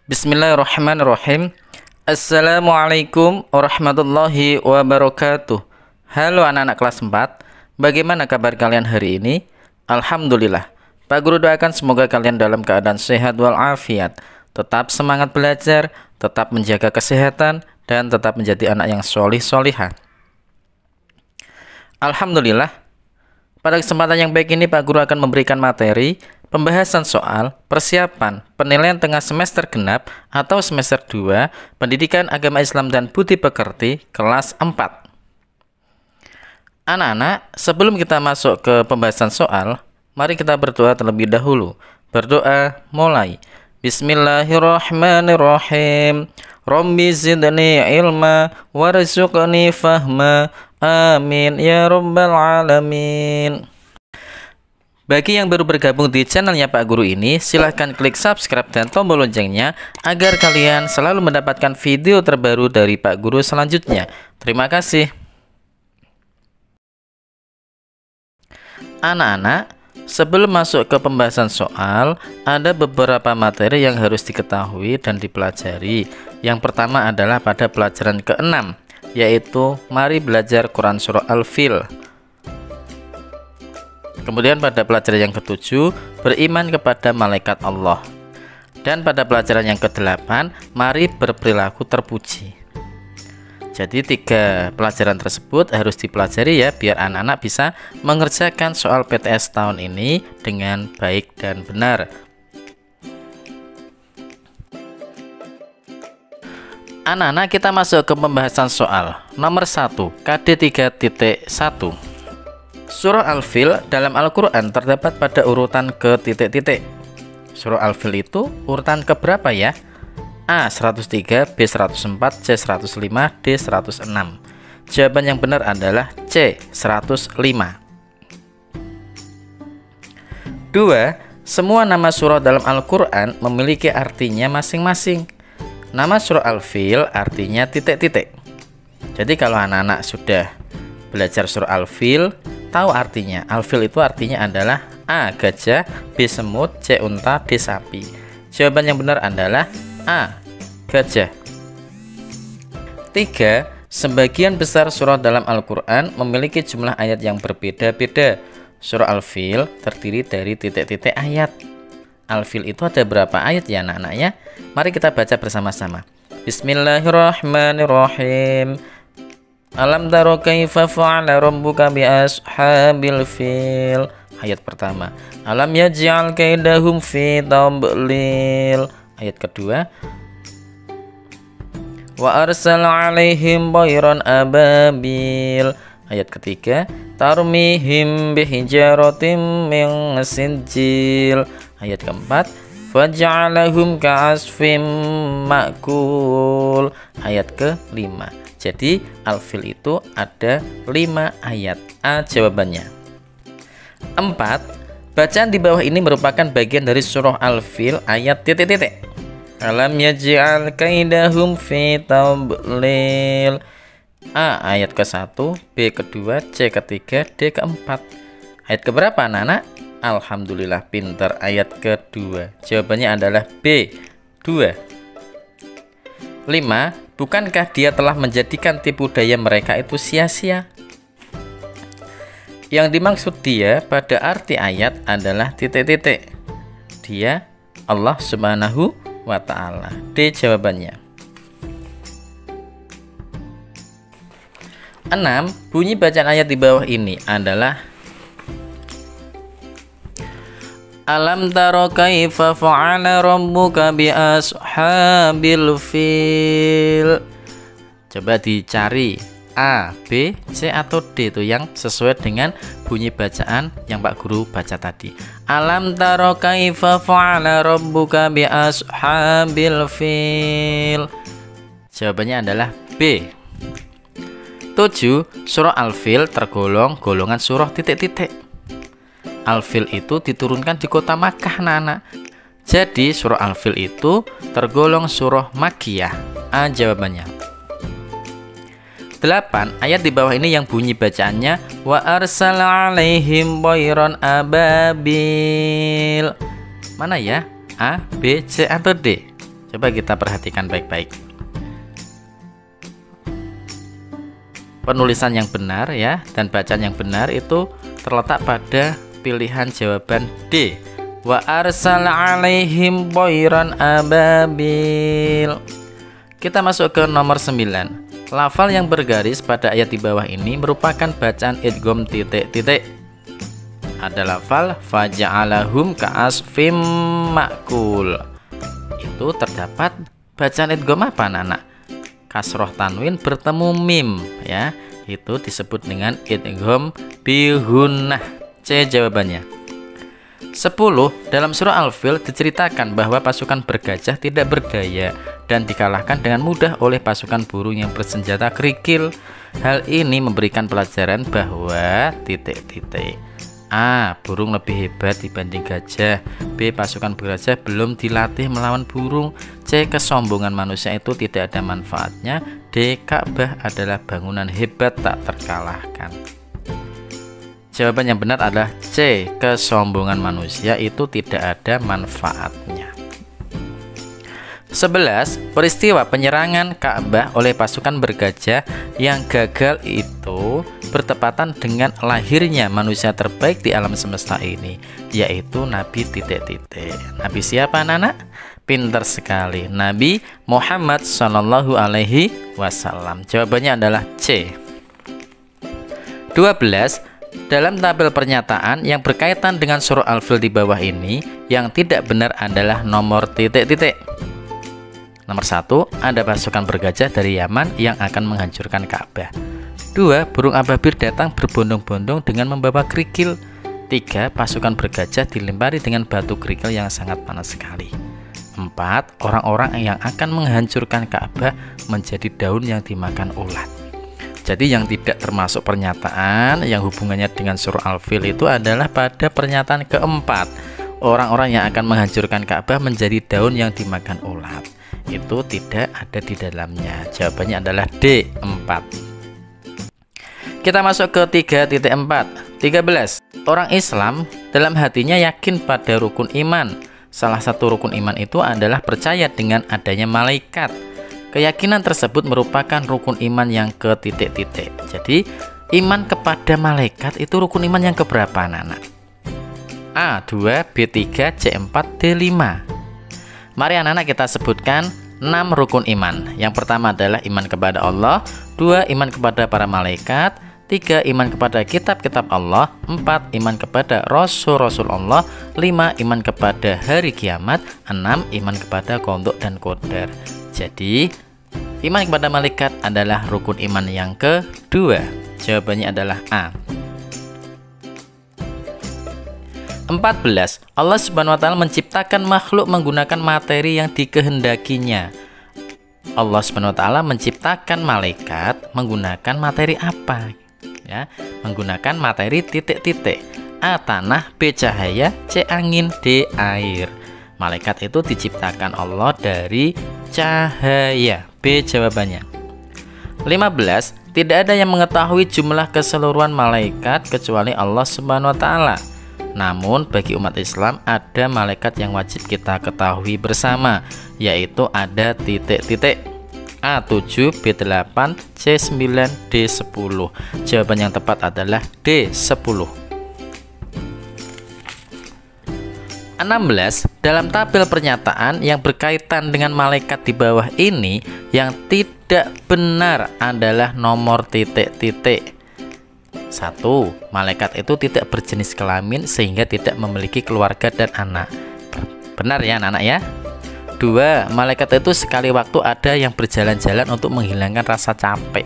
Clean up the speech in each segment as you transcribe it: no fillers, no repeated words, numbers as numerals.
Bismillahirrahmanirrahim. Assalamualaikum warahmatullahi wabarakatuh. Halo anak-anak kelas 4. Bagaimana kabar kalian hari ini? Alhamdulillah. Pak Guru doakan semoga kalian dalam keadaan sehat walafiat, tetap semangat belajar, tetap menjaga kesehatan, dan tetap menjadi anak yang solih-solihah. Alhamdulillah. Pada kesempatan yang baik ini Pak Guru akan memberikan materi pembahasan soal persiapan penilaian tengah semester genap atau semester 2 Pendidikan Agama Islam dan Budi Pekerti kelas 4. Anak-anak, sebelum kita masuk ke pembahasan soal, mari kita berdoa terlebih dahulu. Berdoa mulai. Bismillahirrahmanirrahim. Rabbi zidni ilma warzuqni fahma. Amin ya rabbal alamin. Bagi yang baru bergabung di channelnya Pak Guru ini, silahkan klik subscribe dan tombol loncengnya agar kalian selalu mendapatkan video terbaru dari Pak Guru selanjutnya. Terima kasih. Anak-anak, sebelum masuk ke pembahasan soal, ada beberapa materi yang harus diketahui dan dipelajari. Yang pertama adalah pada pelajaran ke-6, yaitu mari belajar Quran Surah Al-Fil. Kemudian pada pelajaran yang ke-7, beriman kepada malaikat Allah. Dan pada pelajaran yang ke-8, mari berperilaku terpuji. Jadi 3 pelajaran tersebut harus dipelajari ya, biar anak-anak bisa mengerjakan soal PTS tahun ini dengan baik dan benar. Anak-anak, kita masuk ke pembahasan soal. Nomor 1, KD 3.1. Surah Al-Fil dalam Al-Quran terdapat pada urutan ke titik-titik. Surah Al-Fil itu urutan keberapa ya? A 103, B 104, C 105, D 106. Jawaban yang benar adalah C 105. 2. Semua nama surah dalam Al-Quran memiliki artinya masing-masing. Nama surah Al-Fil artinya titik-titik. Jadi kalau anak-anak sudah belajar surah Al-Fil, tahu artinya. Al-Fil itu artinya adalah A gajah, B semut, C unta, D sapi. Jawaban yang benar adalah A gajah. 3. Sebagian besar surah dalam Al-Quran memiliki jumlah ayat yang berbeda-beda. Surah Al-Fil terdiri dari titik-titik ayat. Al-Fil itu ada berapa ayat ya anak-anak ya? Mari kita baca bersama-sama. Bismillahirrahmanirrahim. Alam taro kaifa fa'ala rabbuka bi ashabil fil. Ayat pertama. Alam yaj'al kaidahum fi tadlil. Ayat kedua. Wa arsala 'alaihim tayran ababil. Ayat ketiga. Tarmihim bihijaratin min sinjil. Ayat keempat. Faj'alahum ka'asfim ma'kul. Ayat kelima. Jadi Al-Fil itu ada 5 ayat. A jawabannya. 4. Bacaan di bawah ini merupakan bagian dari surah Al-Fil ayat titik-titik. Alam yaj'al kaidahum fi tadlil. A ayat ke-1, B kedua, C ketiga, D keempat. Ayat keberapa anak-anak? Alhamdulillah pintar, ayat kedua. Jawabannya adalah B 2. 5. Bukankah dia telah menjadikan tipu daya mereka itu sia-sia? Yang dimaksud dia pada arti ayat adalah titik-titik. Dia Allah Subhanahu wa ta'ala. D jawabannya. 6. Bunyi bacaan ayat di bawah ini adalah Alam taro kaifa fa'ala rabbuka bi ashabil fil. Coba dicari A, B, C atau D itu yang sesuai dengan bunyi bacaan yang Pak Guru baca tadi. Alam taro kaifa fa'ala rabbuka bi ashabil fil. Jawabannya adalah B. 7. Surah Al-Fil tergolong golongan surah titik-titik. Al-Fil itu diturunkan di kota Makkah, anak-anak. Jadi surah Al-Fil itu tergolong surah Makkiyah. A jawabannya. 8. Ayat di bawah ini yang bunyi bacaannya wa arsala 'alaihim tayran ababil. Mana ya? A, B, C atau D? Coba kita perhatikan baik-baik. Penulisan yang benar ya dan bacaan yang benar itu terletak pada pilihan jawaban D. Wa arsala alaihim boiran ababil. Kita masuk ke nomor 9. Lafal yang bergaris pada ayat di bawah ini merupakan bacaan idgham titik-titik. Ada lafal faja'alahum ka'asfim ma'kul. Itu terdapat bacaan idgham apa anak-anak? Kasroh tanwin bertemu mim ya. Itu disebut dengan idgham bihunnah. C jawabannya. 10. Dalam surah Al-Fil diceritakan bahwa pasukan bergajah tidak berdaya dan dikalahkan dengan mudah oleh pasukan burung yang bersenjata kerikil. Hal ini memberikan pelajaran bahwa titik-titik. A. Burung lebih hebat dibanding gajah. B. Pasukan bergajah belum dilatih melawan burung. C. Kesombongan manusia itu tidak ada manfaatnya. D. Ka'bah adalah bangunan hebat tak terkalahkan. Jawaban yang benar adalah C. Kesombongan manusia itu tidak ada manfaatnya. 11. Peristiwa penyerangan Ka'bah oleh pasukan bergajah yang gagal itu bertepatan dengan lahirnya manusia terbaik di alam semesta ini, yaitu Nabi titik-titik. Nabi siapa anak-anak? Pintar sekali, Nabi Muhammad Shallallahu Alaihi Wasallam. Jawabannya adalah C. 12. Dalam tabel pernyataan yang berkaitan dengan surah Al-Fil di bawah ini, yang tidak benar adalah nomor titik-titik. Nomor 1, ada pasukan bergajah dari Yaman yang akan menghancurkan Ka'bah. 2, burung ababil datang berbondong-bondong dengan membawa kerikil. 3, pasukan bergajah dilempari dengan batu kerikil yang sangat panas sekali. 4, orang-orang yang akan menghancurkan Ka'bah menjadi daun yang dimakan ulat. Jadi yang tidak termasuk pernyataan yang hubungannya dengan surah Al-Fil itu adalah pada pernyataan keempat. Orang-orang yang akan menghancurkan Ka'bah menjadi daun yang dimakan ulat. Itu tidak ada di dalamnya. Jawabannya adalah D, 4. Kita masuk ke 3.4. 13. Orang Islam dalam hatinya yakin pada rukun iman. Salah satu rukun iman itu adalah percaya dengan adanya malaikat. Keyakinan tersebut merupakan rukun iman yang ke titik-titik. Jadi iman kepada malaikat itu rukun iman yang keberapa anak-anak? A. 2, B. 3, C. 4, D. 5. Mari anak-anak kita sebutkan 6 rukun iman. Yang pertama adalah iman kepada Allah. 2. Iman kepada para malaikat. 3. Iman kepada kitab-kitab Allah. 4. Iman kepada rasul-rasul Allah. 5. Iman kepada hari kiamat. 6. Iman kepada qadha dan qadar. Jadi iman kepada malaikat adalah rukun iman yang kedua. Jawabannya adalah A. 14. Allah Subhanahu wa taala menciptakan makhluk menggunakan materi yang dikehendakinya. Allah Subhanahu wa taala menciptakan malaikat menggunakan materi apa? Ya, menggunakan materi titik-titik. A. Tanah, B. Cahaya, C. Angin, D. Air. Malaikat itu diciptakan Allah dari cahaya. B jawabannya. 15. Tidak ada yang mengetahui jumlah keseluruhan malaikat kecuali Allah Subhanahu wa taala. Namun bagi umat Islam ada malaikat yang wajib kita ketahui bersama, yaitu ada titik-titik. A. 7, B. 8, C. 9, D. 10. Jawaban yang tepat adalah D. 10. 16. Dalam tabel pernyataan yang berkaitan dengan malaikat di bawah ini, yang tidak benar adalah nomor titik-titik. 1. Malaikat itu tidak berjenis kelamin sehingga tidak memiliki keluarga dan anak. Benar ya anak-anak ya. 2. Malaikat itu sekali waktu ada yang berjalan-jalan untuk menghilangkan rasa capek.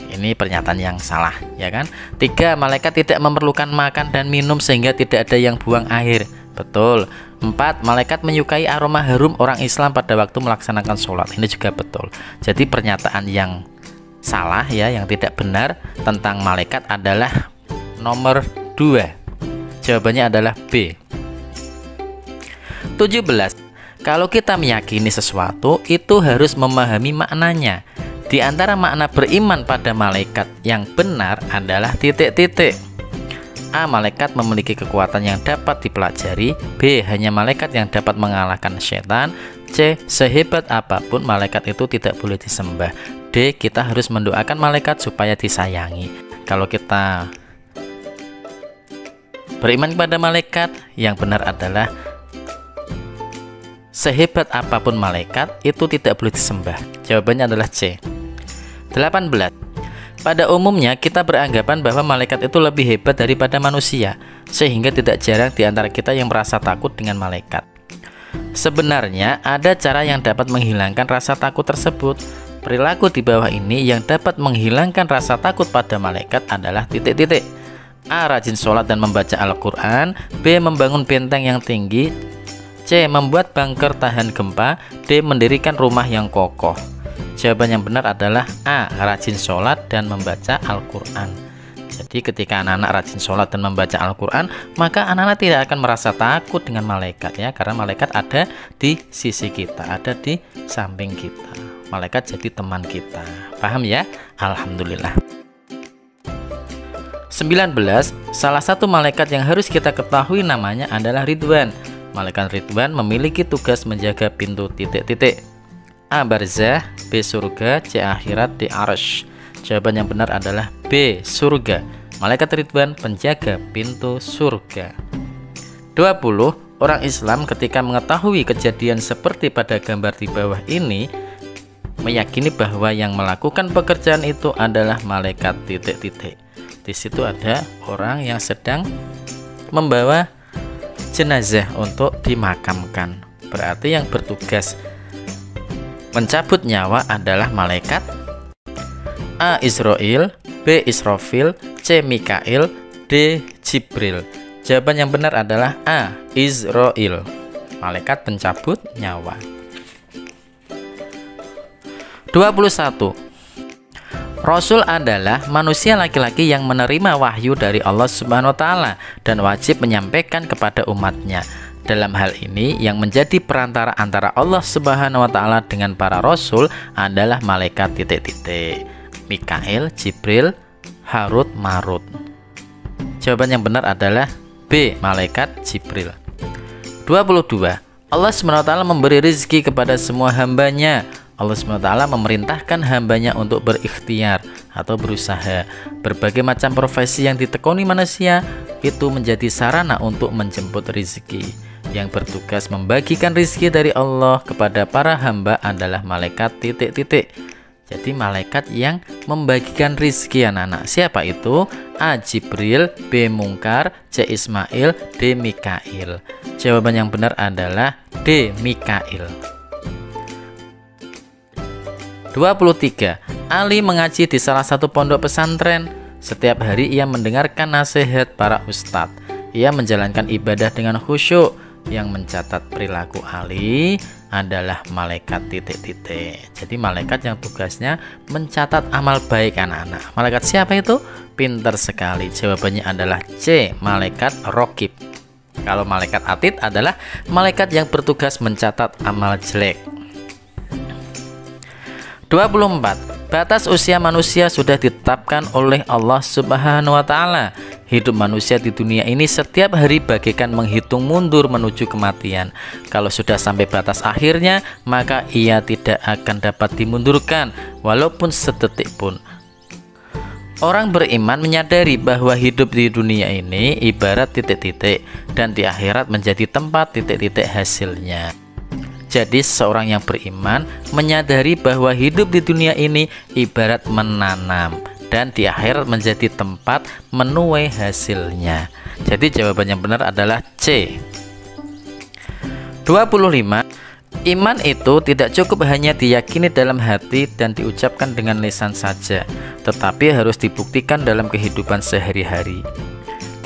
Ini pernyataan yang salah ya kan. 3. Malaikat tidak memerlukan makan dan minum sehingga tidak ada yang buang air. Betul. 4. Malaikat menyukai aroma harum orang Islam pada waktu melaksanakan sholat. Ini juga betul. Jadi pernyataan yang salah ya, yang tidak benar tentang malaikat adalah nomor 2. Jawabannya adalah B. 17. Kalau kita meyakini sesuatu, itu harus memahami maknanya. Di antara makna beriman pada malaikat yang benar adalah titik-titik. A. Malaikat memiliki kekuatan yang dapat dipelajari. B. Hanya malaikat yang dapat mengalahkan setan. C. Sehebat apapun malaikat itu tidak boleh disembah. D. Kita harus mendoakan malaikat supaya disayangi. Kalau kita beriman kepada malaikat, yang benar adalah sehebat apapun malaikat itu tidak boleh disembah. Jawabannya adalah C. 18. Pada umumnya kita beranggapan bahwa malaikat itu lebih hebat daripada manusia, sehingga tidak jarang di antara kita yang merasa takut dengan malaikat. Sebenarnya ada cara yang dapat menghilangkan rasa takut tersebut. Perilaku di bawah ini yang dapat menghilangkan rasa takut pada malaikat adalah titik-titik. A. Rajin sholat dan membaca Al-Quran. B. Membangun benteng yang tinggi. C. Membuat bunker tahan gempa. D. Mendirikan rumah yang kokoh. Jawaban yang benar adalah A. Rajin sholat dan membaca Al-Quran. Jadi ketika anak-anak rajin sholat dan membaca Al-Quran, maka anak-anak tidak akan merasa takut dengan malaikat ya, karena malaikat ada di sisi kita, ada di samping kita. Malaikat jadi teman kita. Paham ya? Alhamdulillah. 19. Salah satu malaikat yang harus kita ketahui namanya adalah Ridwan. Malaikat Ridwan memiliki tugas menjaga pintu titik-titik. A. Barzah. B. Surga. C. Akhirat. D. Arsy. Jawaban yang benar adalah B. Surga. Malaikat Ridwan penjaga pintu surga. 20. Orang Islam ketika mengetahui kejadian seperti pada gambar di bawah ini, meyakini bahwa yang melakukan pekerjaan itu adalah malaikat titik-titik. Di situ ada orang yang sedang membawa jenazah untuk dimakamkan. Berarti yang bertugas mencabut nyawa adalah malaikat A. Israil. B. Israfil. C. Mikail. D. Jibril. Jawaban yang benar adalah A. Israil, malaikat pencabut nyawa. 21. Rasul adalah manusia laki-laki yang menerima wahyu dari Allah Subhanahu wa Ta'ala dan wajib menyampaikan kepada umatnya. Dalam hal ini, yang menjadi perantara antara Allah Subhanahu wa Ta'ala dengan para rasul adalah malaikat titik-titik. Mikail, Jibril, Harut, Marut. Jawaban yang benar adalah B. Malaikat Jibril. 22. Allah SWT memberi rezeki kepada semua hambanya. Allah SWT memerintahkan hambanya untuk berikhtiar atau berusaha. Berbagai macam profesi yang ditekuni manusia itu menjadi sarana untuk menjemput rezeki. Yang bertugas membagikan rezeki dari Allah kepada para hamba adalah malaikat titik-titik. Jadi malaikat yang membagikan rezeki anak-anak. Siapa itu? A. Jibril. B. Munkar. C. Ismail. D. Mikail. Jawaban yang benar adalah D. Mikail. 23. Ali mengaji di salah satu pondok pesantren. Setiap hari ia mendengarkan nasihat para ustadz. Ia menjalankan ibadah dengan khusyuk. Yang mencatat perilaku Ali adalah malaikat titik-titik. Jadi malaikat yang tugasnya mencatat amal baik anak-anak. Malaikat siapa itu? Pintar sekali. Jawabannya adalah C. Malaikat Raqib. Kalau malaikat Atid adalah malaikat yang bertugas mencatat amal jelek. 24. Batas usia manusia sudah ditetapkan oleh Allah Subhanahu wa Ta'ala. Hidup manusia di dunia ini setiap hari bagaikan menghitung mundur menuju kematian. Kalau sudah sampai batas akhirnya, maka ia tidak akan dapat dimundurkan walaupun sedetik pun. Orang beriman menyadari bahwa hidup di dunia ini ibarat titik-titik dan di akhirat menjadi tempat titik-titik hasilnya. Jadi seorang yang beriman menyadari bahwa hidup di dunia ini ibarat menanam dan di akhirat menjadi tempat menuai hasilnya. Jadi jawaban yang benar adalah C. 25. Iman itu tidak cukup hanya diyakini dalam hati dan diucapkan dengan lisan saja, tetapi harus dibuktikan dalam kehidupan sehari-hari.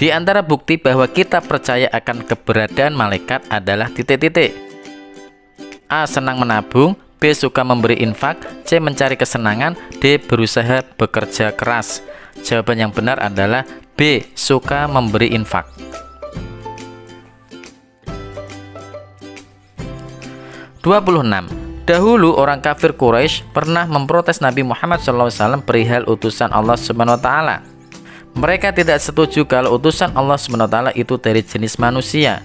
Di antara bukti bahwa kita percaya akan keberadaan malaikat adalah titik-titik. A. Senang menabung. B. Suka memberi infak. C. Mencari kesenangan. D. Berusaha bekerja keras. Jawaban yang benar adalah B. Suka memberi infak. 26. Dahulu orang kafir Quraisy pernah memprotes Nabi Muhammad SAW perihal utusan Allah Subhanahu wa Ta'ala. Mereka tidak setuju kalau utusan Allah SWT itu dari jenis manusia.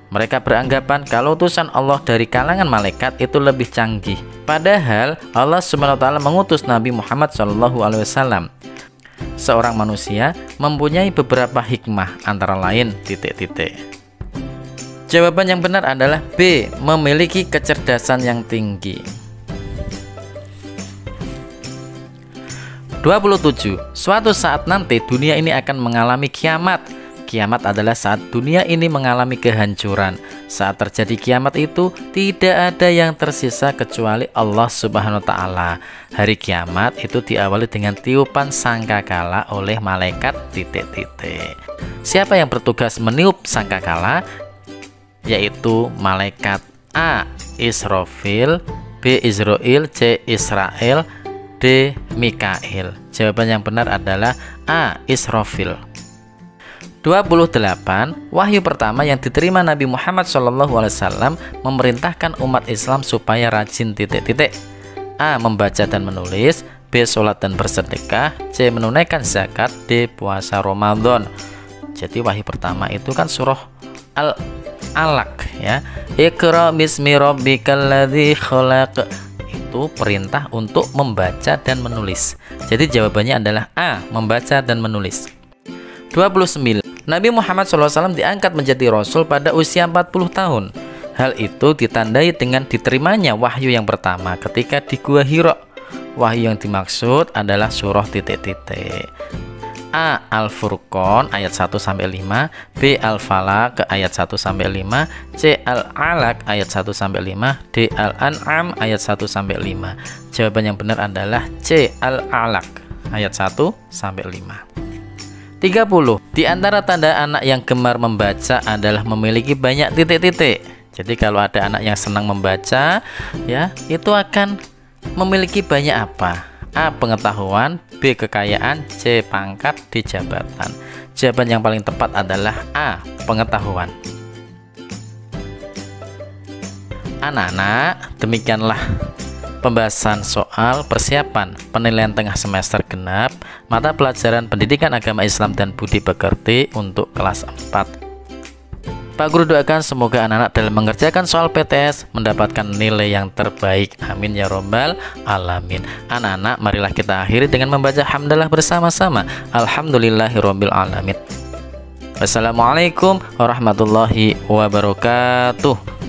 Mereka beranggapan kalau utusan Allah dari kalangan malaikat itu lebih canggih. Padahal Allah SWT mengutus Nabi Muhammad SAW. Seorang manusia mempunyai beberapa hikmah, antara lain titik-titik. Jawaban yang benar adalah B. Memiliki kecerdasan yang tinggi. 27. Suatu saat nanti dunia ini akan mengalami kiamat. Kiamat adalah saat dunia ini mengalami kehancuran. Saat terjadi kiamat itu tidak ada yang tersisa kecuali Allah Subhanahu wa taala. Hari kiamat itu diawali dengan tiupan sangkakala oleh malaikat titik-titik. Siapa yang bertugas meniup sangkakala? Yaitu malaikat A. Israfil, B. Israil, C. Israel, D. Mikail. Jawaban yang benar adalah A. Israfil. 28. Wahyu pertama yang diterima Nabi Muhammad SAW memerintahkan umat Islam supaya rajin titik-titik. A. Membaca dan menulis, B. Sholat dan bersedekah, C. Menunaikan zakat, D. Puasa Ramadan. Jadi wahyu pertama itu kan surah Al-Alaq ya. Iqra bismi rabbikal ladzi khalaq. Itu perintah untuk membaca dan menulis. Jadi jawabannya adalah A. Membaca dan menulis. 29. Nabi Muhammad SAW diangkat menjadi Rasul pada usia 40 tahun. Hal itu ditandai dengan diterimanya wahyu yang pertama ketika di Gua Hira. Wahyu yang dimaksud adalah surah titik-titik. A. Al-Furqan ayat 1-5, B. Al-Falaq ayat 1-5, C. Al-Alaq ayat 1-5, D. Al-An'am ayat 1-5. Jawaban yang benar adalah C. Al-Alaq ayat 1-5. 30. Di antara tanda anak yang gemar membaca adalah memiliki banyak titik-titik. Jadi kalau ada anak yang senang membaca ya, itu akan memiliki banyak apa? A. Pengetahuan, B. Kekayaan, C. Pangkat, D. Jabatan. Jawaban yang paling tepat adalah A. Pengetahuan. Anak-anak, demikianlah pembahasan soal persiapan penilaian tengah semester genap mata pelajaran Pendidikan Agama Islam dan Budi Pekerti untuk kelas 4. Pak Guru doakan semoga anak-anak dalam mengerjakan soal PTS mendapatkan nilai yang terbaik. Amin ya robbal alamin. Anak-anak, marilah kita akhiri dengan membaca hamdalah bersama-sama. Alhamdulillahirabbil alamin. Wassalamualaikum warahmatullahi wabarakatuh.